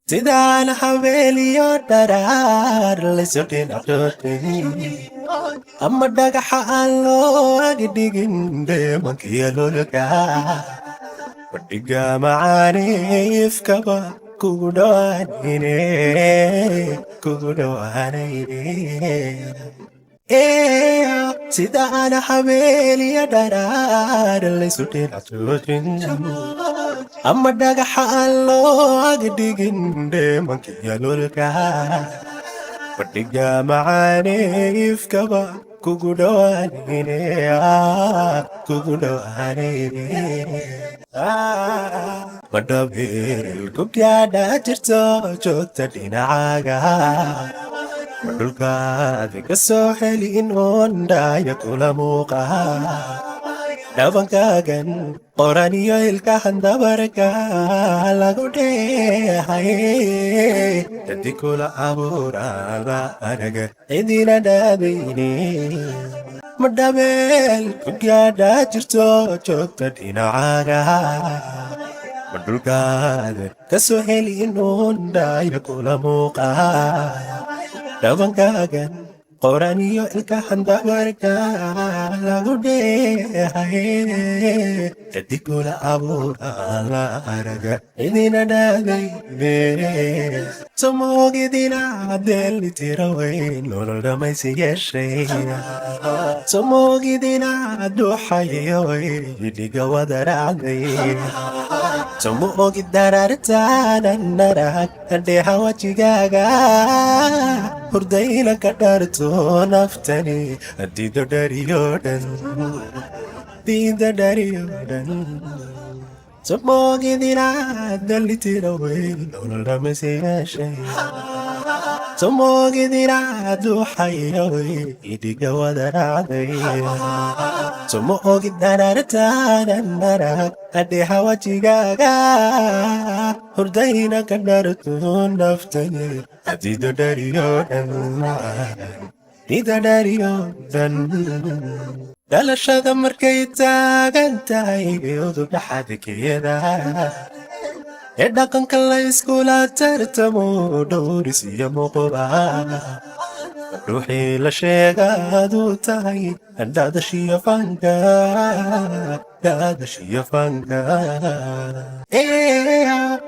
Sidaan habeeliyo dharaar laysu dhinacootay ama dhagaxa aan loo agdhigin dheemankiyo lulka fadhiga macaaniifkaba kugu dhowaanayne sidaan habeeliyo dharaar laysu dhinacootay ama dhagaxa aan loo agdhigin dheemankiyo lulka fadhiga macaaniifkaba kugu dhowaanayne madhabeel ku gaadha jirto joogta dhinacaaga madhulkaadi ka soo helin oondhaya kula muuqa dhabankaagan qoran iyo ilkahan dabarka lagu dheehay dadi kula abuuraada anaga cidina dhaadayne madhabeel ku gaadha jirto joogta dhinacaaga madhulkaada ka soo helin oondhaya kula muuqa dhabankaagan qoran iyo ilkahan dabarka lagu dheehay dadi kula abuuraada anaga cidina dhaadayne somoogidina dheelitira weyn nolol dhamaysi yeeshay somoogidina dhuuxayo dhiga wada raacday somoogid darartaanan narag hadheeha wajigaaga hurdayna ka dharto naftani diida dhariyoodhan somoogidina dheelitira weyn nolol dhamaysi yeeshay somoogidina dhuuxayo dhiga wada raacday somoogid darartaanan narag hadheeha wajigaaga hurdayna ka dharto naftani diida dhariyoodhan dhalashada markay taagan tahay udub dhaxadkeeda ee dhaqanka la iskula tartamo dhowris iyo muuqba ruuxii la sheegaaduu tahay daadashiyo fanka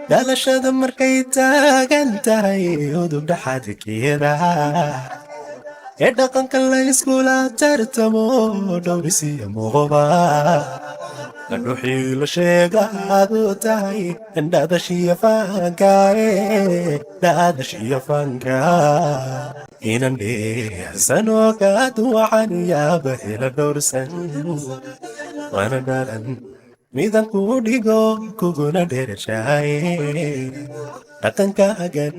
dhalashada markay taagan tahay udub dhaxadkeeda ee dhaqanka la iskula tartamo dhowris iyo muuqba ruuxii la sheegaaduu tahay daadashiyo fanka inan dheersanoo kaaduwacan yaaba hela dhowrsan wana dhalan midan kuu dhigo kuguna dheerashaye dhaqankaagan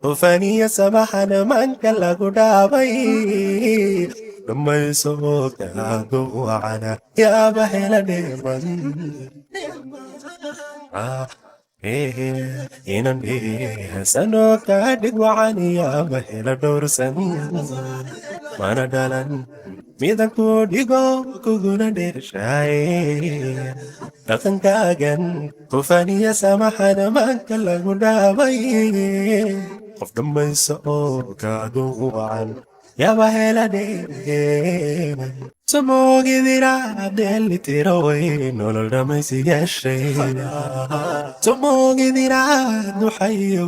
hufaniya samaxana manka lagu dhaabay dhamayso kaaduwacana yaaba hela dheeman inan dheersanoo kaadhig wacan yaaba hela dhowrsan mana dhalan midan kuu dhigo kuguna dheerashaye dhaqankaagan hufaniya samaxana manka lagu dhaabay qof dhamayso oo kaaduwacan yaaba hela dheeman somoogidina dheelitira weyn nolol dhamaysi yeeshay somoogidina dhuuxayo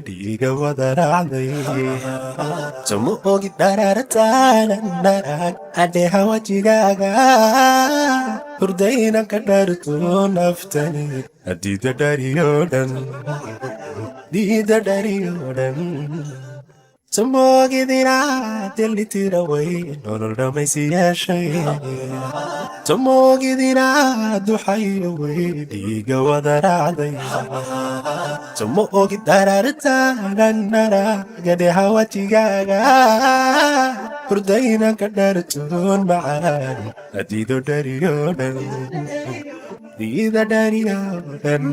dhiga wada raacday somoogid darartaanan narag hadheeha wajigaaga hurdayna ka dharto naftani diida dhariyoodhan somoogidina dheelitira weyn nolol dhamaysi yeeshay somoogidina dhuuxayo dhiga wada raacday somoogid darartaanan narag hadheeha wajigaaga hurdayna ka dhartoon macaan diida dhariyoodhan